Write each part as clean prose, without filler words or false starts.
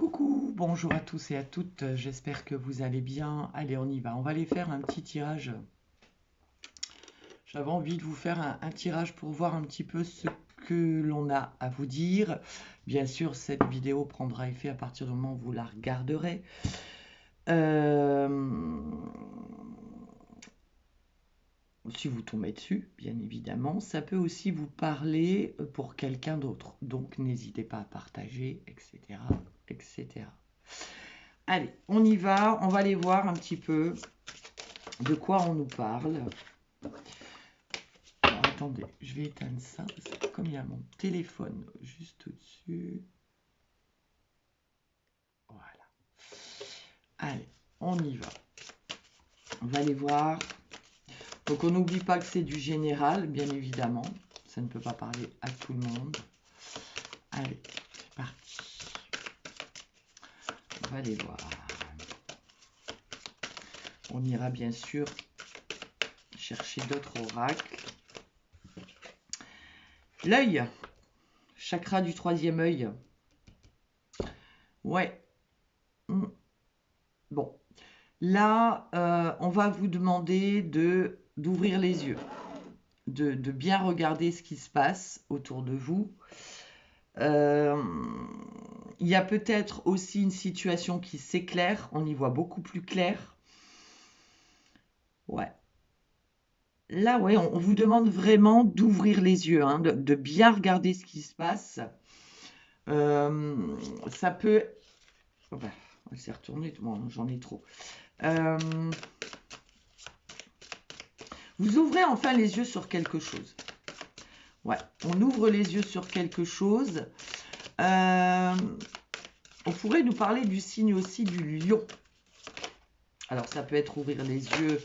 Coucou, bonjour à tous et à toutes, j'espère que vous allez bien. Allez, on y va, on va aller faire un petit tirage. J'avais envie de vous faire un tirage pour voir un petit peu ce que l'on a à vous dire. Bien sûr, cette vidéo prendra effet à partir du moment où vous la regarderez. Si vous tombez dessus, bien évidemment, ça peut aussi vous parler pour quelqu'un d'autre. Donc, n'hésitez pas à partager, etc., etc. Allez, on y va, on va aller voir un petit peu de quoi on nous parle. Alors, attendez, je vais éteindre ça, parce que comme il y a mon téléphone juste au-dessus. Voilà. Allez, on y va. On va aller voir. Donc, on n'oublie pas que c'est du général, bien évidemment. Ça ne peut pas parler à tout le monde. Allez, c'est parti. On va aller voir. On ira bien sûr chercher d'autres oracles. L'œil, chakra du troisième œil. Ouais. Bon. Là, on va vous demander d'ouvrir les yeux, de bien regarder ce qui se passe autour de vous. Il y a peut-être aussi une situation qui s'éclaire, on y voit beaucoup plus clair. Ouais. Là, ouais, on vous demande vraiment d'ouvrir les yeux, hein, de bien regarder ce qui se passe. Ça peut... Oh ben, elle s'est retournée, bon, j'en ai trop. Vous ouvrez enfin les yeux sur quelque chose. Ouais, on ouvre les yeux sur quelque chose. On pourrait nous parler du signe aussi du lion. Alors, ça peut être ouvrir les yeux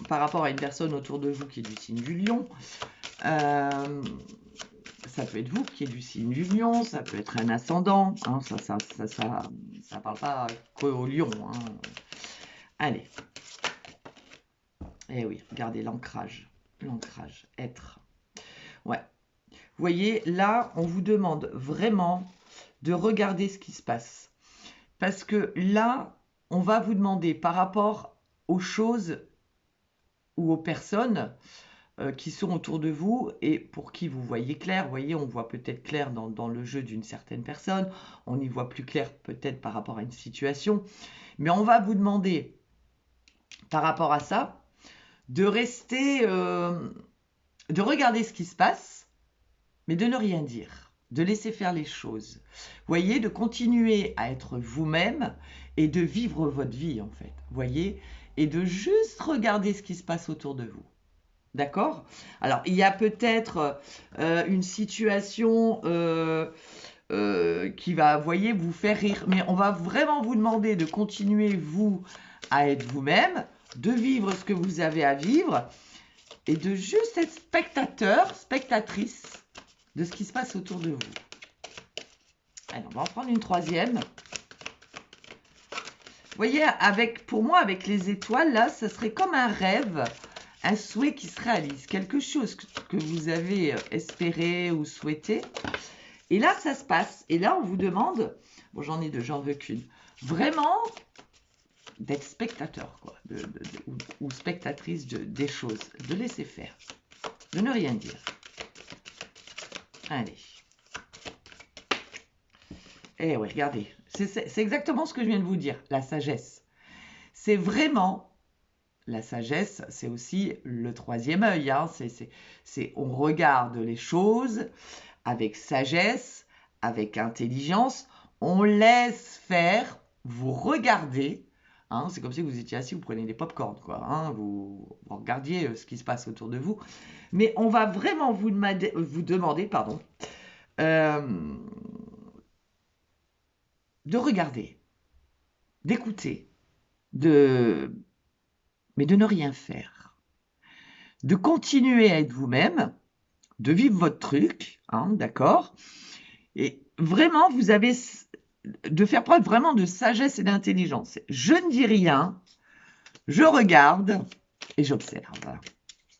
par rapport à une personne autour de vous qui est du signe du lion. Ça peut être vous qui est du signe du lion, ça peut être un ascendant. Hein, ça parle pas qu'au lion. Hein. Allez. Eh oui, regardez l'ancrage. L'ancrage, être. Ouais. Vous voyez, là, on vous demande vraiment de regarder ce qui se passe. Parce que là, on va vous demander par rapport aux choses ou aux personnes qui sont autour de vous et pour qui vous voyez clair. Vous voyez, on voit peut-être clair dans le jeu d'une certaine personne. On y voit plus clair peut-être par rapport à une situation. Mais on va vous demander, par rapport à ça, de rester... de regarder ce qui se passe, mais de ne rien dire, de laisser faire les choses. Vous voyez, de continuer à être vous-même et de vivre votre vie, en fait. Vous voyez, et de juste regarder ce qui se passe autour de vous. D'accord? Alors, il y a peut-être une situation qui va, vous voyez, vous faire rire, mais on va vraiment vous demander de continuer, vous, à être vous-même, de vivre ce que vous avez à vivre, et de juste être spectateur, spectatrice de ce qui se passe autour de vous. Alors, on va en prendre une troisième. Vous voyez, pour moi, avec les étoiles, là, ça serait comme un rêve, un souhait qui se réalise, quelque chose que vous avez espéré ou souhaité. Et là, ça se passe. Et là, on vous demande, bon, j'en ai deux, j'en veux qu'une, vraiment d'être spectateur, quoi, ou spectatrice des choses, de laisser faire, de ne rien dire. Allez. Eh oui, regardez, c'est exactement ce que je viens de vous dire, la sagesse. C'est vraiment, la sagesse, c'est aussi le troisième œil. Hein, on regarde les choses avec sagesse, avec intelligence, on laisse faire, vous regardez. Hein, c'est comme si vous étiez assis, vous prenez des pop-corn, quoi. Hein, vous regardiez ce qui se passe autour de vous. Mais on va vraiment vous demander, pardon, de regarder, d'écouter, mais de ne rien faire. De continuer à être vous-même, de vivre votre truc, hein, d'accord? Et vraiment, vous avez de faire preuve vraiment de sagesse et d'intelligence. Je ne dis rien, je regarde et j'observe.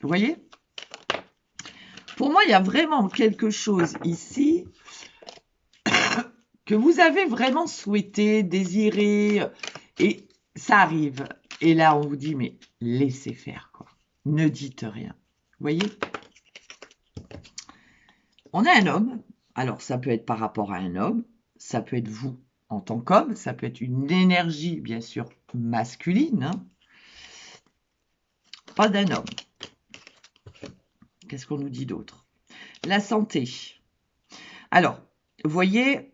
Vous voyez? Pour moi, il y a vraiment quelque chose ici que vous avez vraiment souhaité, désiré, et ça arrive. Et là, on vous dit, mais laissez faire, quoi. Ne dites rien. Vous voyez? On a un homme. Alors, ça peut être par rapport à un homme. Ça peut être vous en tant qu'homme. Ça peut être une énergie, bien sûr, masculine. Hein. Pas d'un homme. Qu'est-ce qu'on nous dit d'autre? La santé. Alors, vous voyez,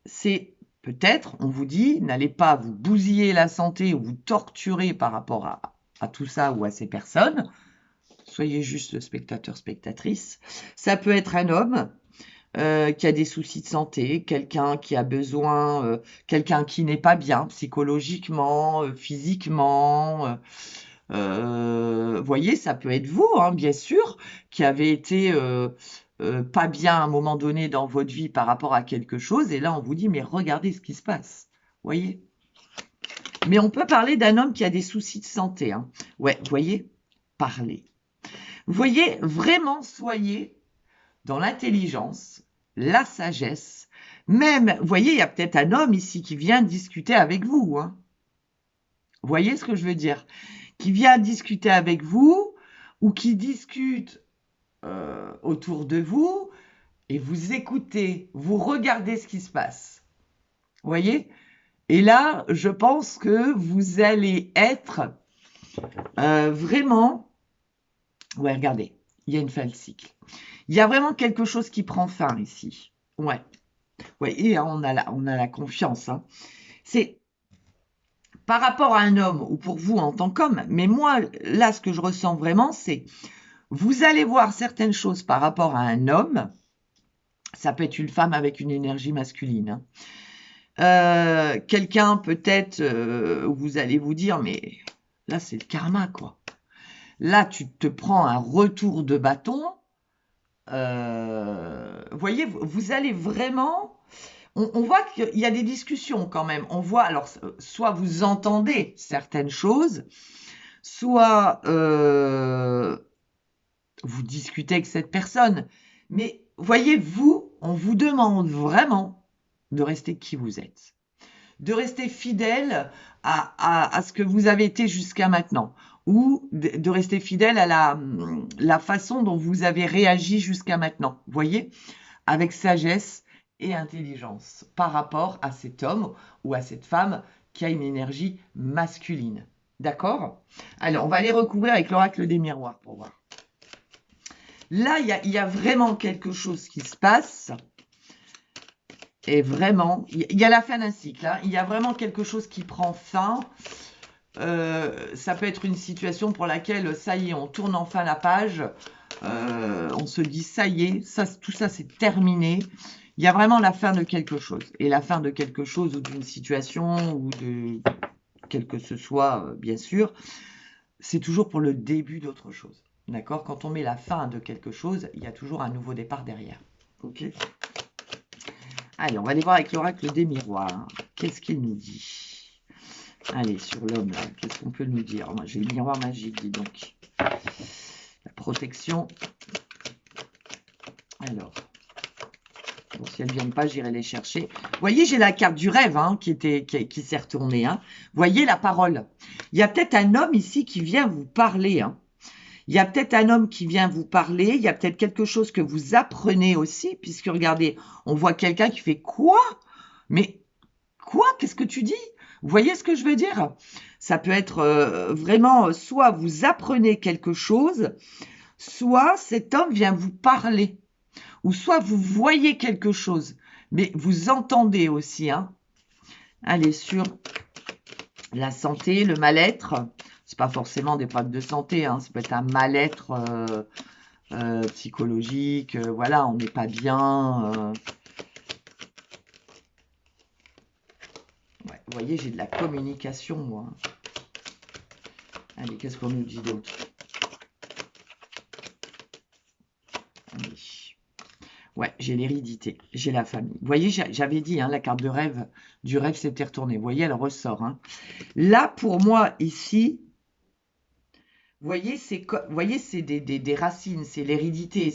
c'est peut-être, on vous dit, n'allez pas vous bousiller la santé ou vous torturer par rapport à tout ça ou à ces personnes. Soyez juste spectateur, spectatrice. Ça peut être un homme qui a des soucis de santé, quelqu'un qui a besoin, quelqu'un qui n'est pas bien psychologiquement, physiquement. Vous voyez, ça peut être vous, hein, bien sûr, qui avez été pas bien à un moment donné dans votre vie par rapport à quelque chose. Et là, on vous dit, mais regardez ce qui se passe. Vous voyez? Mais on peut parler d'un homme qui a des soucis de santé. Hein. Ouais, vous voyez? Parlez. Vous voyez, vraiment, soyez dans l'intelligence, la sagesse. Même, vous voyez, il y a peut-être un homme ici qui vient discuter avec vous. Hein. Vous voyez ce que je veux dire? Qui vient discuter avec vous ou qui discute autour de vous et vous écoutez, vous regardez ce qui se passe. Vous voyez? Et là, je pense que vous allez être vraiment... Ouais, regardez, il y a une fin de cycle. Il y a vraiment quelque chose qui prend fin ici. Ouais. Ouais, et on a la confiance. Hein. C'est par rapport à un homme ou pour vous en tant qu'homme, mais moi, là, ce que je ressens vraiment, c'est vous allez voir certaines choses par rapport à un homme. Ça peut être une femme avec une énergie masculine. Hein. Quelqu'un peut-être, vous allez vous dire, mais là, c'est le karma, quoi. Là, tu te prends un retour de bâton. Vous voyez, vous allez vraiment... On voit qu'il y a des discussions quand même. On voit, alors, soit vous entendez certaines choses, soit vous discutez avec cette personne. Mais voyez, vous, on vous demande vraiment de rester qui vous êtes. De rester fidèle à ce que vous avez été jusqu'à maintenant. Ou de rester fidèle à la façon dont vous avez réagi jusqu'à maintenant. Vous voyez? Avec sagesse et intelligence par rapport à cet homme ou à cette femme qui a une énergie masculine. D'accord? Alors, on va aller recouvrir avec l'oracle des miroirs pour voir. Là, il y a vraiment quelque chose qui se passe. Et vraiment, il y a la fin d'un cycle. Hein. Il y a vraiment quelque chose qui prend fin. Ça peut être une situation pour laquelle, ça y est, on tourne enfin la page. On se dit, ça y est, tout ça, c'est terminé. Il y a vraiment la fin de quelque chose. Et la fin de quelque chose ou d'une situation ou de quel que ce soit, bien sûr, c'est toujours pour le début d'autre chose. D'accord? Quand on met la fin de quelque chose, il y a toujours un nouveau départ derrière. Ok? Allez, on va aller voir avec l'oracle des miroirs. Qu'est-ce qu'il nous dit? Allez, sur l'homme, là, qu'est-ce qu'on peut nous dire? Moi, j'ai le miroir magique, dis donc. La protection. Alors, bon, si elles ne viennent pas, j'irai les chercher. Vous voyez, j'ai la carte du rêve hein, qui s'est retournée. Hein. Vous voyez la parole. Il y a peut-être un homme ici qui vient vous parler. Hein. Il y a peut-être un homme qui vient vous parler. Il y a peut-être quelque chose que vous apprenez aussi, puisque regardez, on voit quelqu'un qui fait quoi? Mais quoi? Qu'est-ce que tu dis? Vous voyez ce que je veux dire? Ça peut être vraiment, soit vous apprenez quelque chose, soit cet homme vient vous parler, ou soit vous voyez quelque chose, mais vous entendez aussi. Hein. Allez, sur la santé, le mal-être, c'est pas forcément des problèmes de santé, hein, ça peut être un mal-être psychologique, voilà, on n'est pas bien. Ouais, vous voyez, j'ai de la communication, moi. Allez, qu'est-ce qu'on nous dit d'autre? Allez. Ouais, j'ai l'hérédité, j'ai la famille. Vous voyez, j'avais dit, hein, la carte de rêve, du rêve s'était retournée. Vous voyez, elle ressort. Hein. Là, pour moi, ici, vous voyez, c'est des racines, c'est l'hérédité.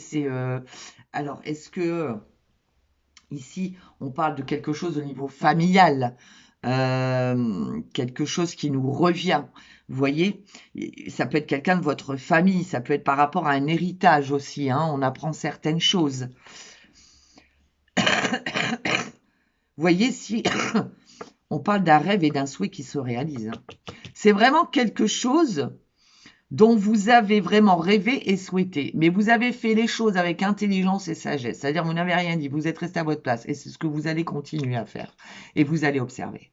Alors, est-ce que Ici, on parle de quelque chose au niveau familial, quelque chose qui nous revient. Vous voyez, ça peut être quelqu'un de votre famille, ça peut être par rapport à un héritage aussi, hein, on apprend certaines choses. Vous voyez, si on parle d'un rêve et d'un souhait qui se réalisent, hein. C'est vraiment quelque chose dont vous avez vraiment rêvé et souhaité. Mais vous avez fait les choses avec intelligence et sagesse. C'est-à-dire, vous n'avez rien dit, vous êtes resté à votre place. Et c'est ce que vous allez continuer à faire. Et vous allez observer.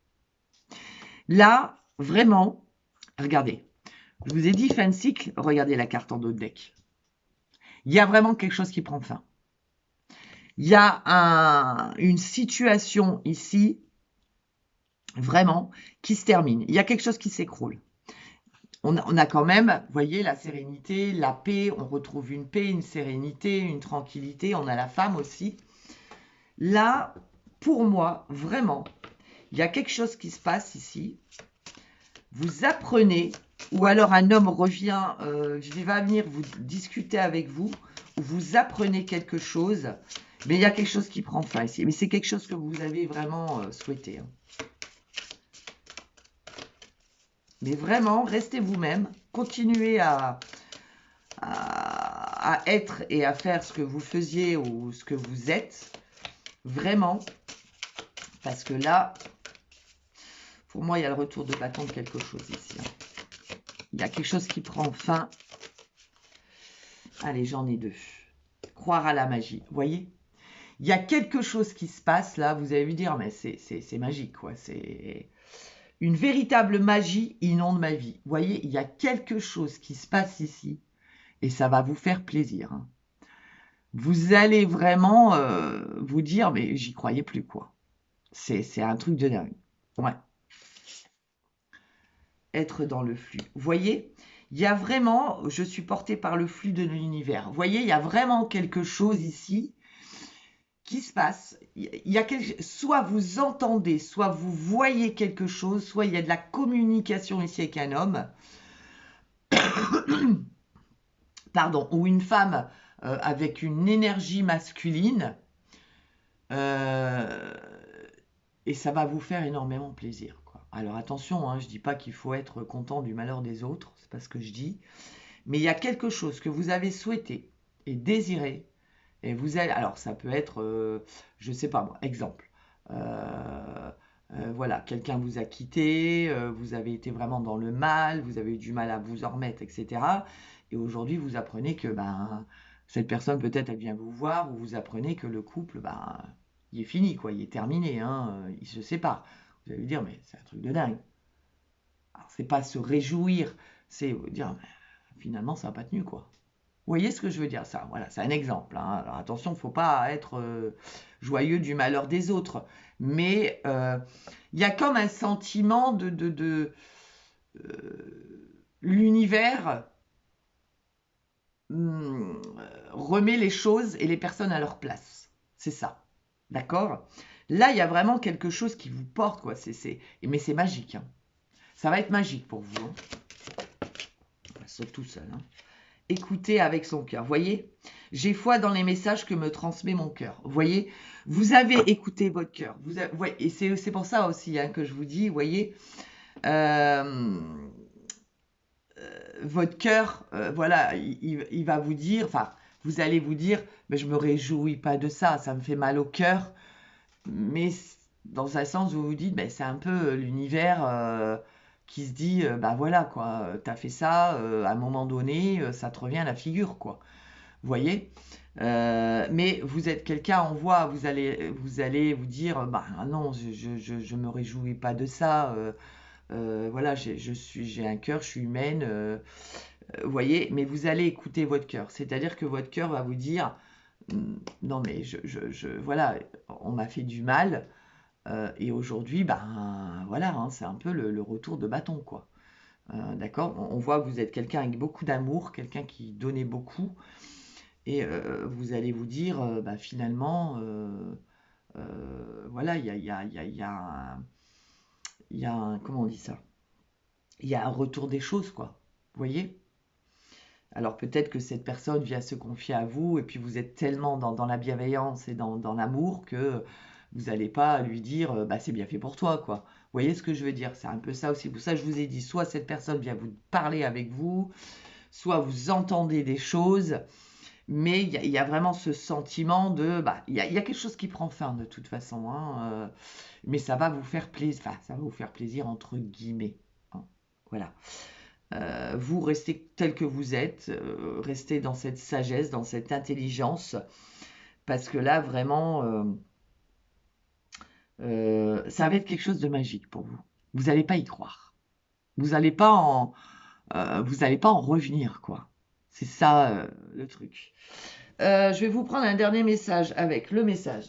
Là, vraiment, regardez. Je vous ai dit fin de cycle, regardez la carte en dos de deck. Il y a vraiment quelque chose qui prend fin. Il y a une situation ici, vraiment, qui se termine. Il y a quelque chose qui s'écroule. On a quand même, vous voyez, la sérénité, la paix, on retrouve une paix, une sérénité, une tranquillité, on a la femme aussi. Là, pour moi, vraiment, il y a quelque chose qui se passe ici. Vous apprenez, ou alors un homme revient, il va venir vous discuter avec vous, ou vous apprenez quelque chose, mais il y a quelque chose qui prend fin ici. Mais c'est quelque chose que vous avez vraiment souhaité, hein. Mais vraiment, restez vous-même, continuez à être et à faire ce que vous faisiez ou ce que vous êtes, vraiment, parce que là, pour moi, il y a le retour de bâton de quelque chose ici, hein. Il y a quelque chose qui prend fin. Allez, j'en ai deux. Croire à la magie, vous voyez? Il y a quelque chose qui se passe là, vous allez lui dire, mais c'est magique, quoi. C'est une véritable magie inonde ma vie. Vous voyez, il y a quelque chose qui se passe ici et ça va vous faire plaisir, hein. Vous allez vraiment vous dire, mais j'y croyais plus, quoi. C'est un truc de dingue. Ouais. Être dans le flux. Vous voyez, il y a vraiment, je suis portée par le flux de l'univers. Vous voyez, il y a vraiment quelque chose ici qui se passe. Il y a soit vous entendez, soit vous voyez quelque chose, soit il y a de la communication ici avec un homme, pardon, ou une femme avec une énergie masculine, euh, et ça va vous faire énormément plaisir, quoi. Alors attention, hein, je ne dis pas qu'il faut être content du malheur des autres, c'est pas ce que je dis, mais il y a quelque chose que vous avez souhaité et désiré, et vous allez, alors ça peut être, je ne sais pas moi, exemple, voilà, quelqu'un vous a quitté, vous avez été vraiment dans le mal, vous avez eu du mal à vous en remettre, etc. Et aujourd'hui, vous apprenez que ben, cette personne, peut-être, elle vient vous voir, ou vous apprenez que le couple, ben, il est fini, quoi, il est terminé, hein, il se sépare. Vous allez lui dire, mais c'est un truc de dingue. Alors, c'est pas se réjouir, c'est vous dire, mais, finalement, ça n'a pas tenu, quoi. Vous voyez ce que je veux dire, ça? Voilà, c'est un exemple, hein. Alors attention, il ne faut pas être joyeux du malheur des autres. Mais il y a comme un sentiment de l'univers remet les choses et les personnes à leur place. C'est ça. D'accord? Là, il y a vraiment quelque chose qui vous porte, quoi. Mais c'est magique, hein. Ça va être magique pour vous, hein. Sauf tout seul, hein. Écouter avec son cœur. Voyez, j'ai foi dans les messages que me transmet mon cœur. Voyez, vous avez écouté votre cœur. Et c'est pour ça aussi, hein, que je vous dis, voyez, euh, votre cœur, voilà, il va vous dire, enfin, vous allez vous dire, mais je me réjouis pas de ça, ça me fait mal au cœur. Mais dans un sens, vous vous dites, ben, c'est un peu l'univers qui se dit, bah voilà, quoi, t'as fait ça, à un moment donné, ça te revient à la figure, quoi. Vous voyez? Mais vous êtes quelqu'un, on voit, vous allez vous dire, bah non, je me réjouis pas de ça. Voilà, j'ai un cœur, je suis humaine. Vous voyez? Mais vous allez écouter votre cœur. C'est-à-dire que votre cœur va vous dire, non mais voilà, on m'a fait du mal. Et aujourd'hui, ben voilà, hein, c'est un peu le retour de bâton, quoi. D'accord? On voit que vous êtes quelqu'un avec beaucoup d'amour, quelqu'un qui donnait beaucoup. Et vous allez vous dire, bah, finalement, voilà, il y a un, comment on dit ça? Il y a un retour des choses, quoi. Vous voyez? Alors peut-être que cette personne vient se confier à vous et puis vous êtes tellement dans la bienveillance et dans l'amour que vous n'allez pas lui dire bah, c'est bien fait pour toi, quoi. Vous voyez ce que je veux dire? C'est un peu ça aussi. Pour ça, je vous ai dit, soit cette personne vient vous parler avec vous, soit vous entendez des choses, mais il y a vraiment ce sentiment de, bah, il y a quelque chose qui prend fin de toute façon, hein, mais ça va vous faire plaisir, enfin, ça va vous faire plaisir entre guillemets, hein. Voilà. Vous restez tel que vous êtes, restez dans cette sagesse, dans cette intelligence, parce que là, vraiment, ça va être quelque chose de magique pour vous. Vous n'allez pas y croire. Vous n'allez pas vous allez pas en revenir, quoi. C'est ça, le truc. Je vais vous prendre un dernier message avec les messages,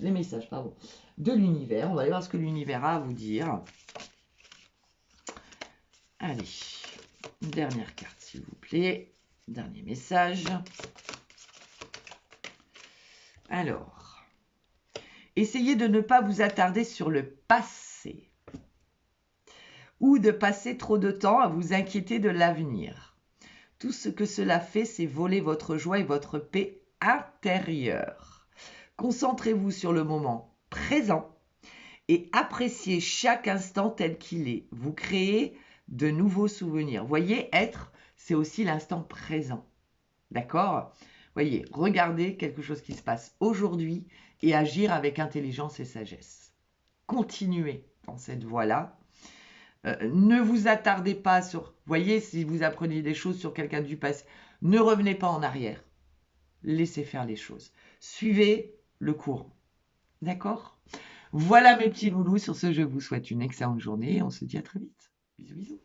pardon, de l'univers. On va aller voir ce que l'univers a à vous dire. Allez, une dernière carte, s'il vous plaît. Dernier message. Alors, essayez de ne pas vous attarder sur le passé ou de passer trop de temps à vous inquiéter de l'avenir. Tout ce que cela fait, c'est voler votre joie et votre paix intérieure. Concentrez-vous sur le moment présent et appréciez chaque instant tel qu'il est. Vous créez de nouveaux souvenirs. Voyez, être, c'est aussi l'instant présent. D'accord? Voyez, regardez quelque chose qui se passe aujourd'hui et agir avec intelligence et sagesse. Continuez dans cette voie-là. Ne vous attardez pas sur... Voyez, si vous apprenez des choses sur quelqu'un du passé, ne revenez pas en arrière. Laissez faire les choses. Suivez le courant. D'accord? Voilà mes petits loulous. Sur ce, je vous souhaite une excellente journée. On se dit à très vite. Bisous, bisous.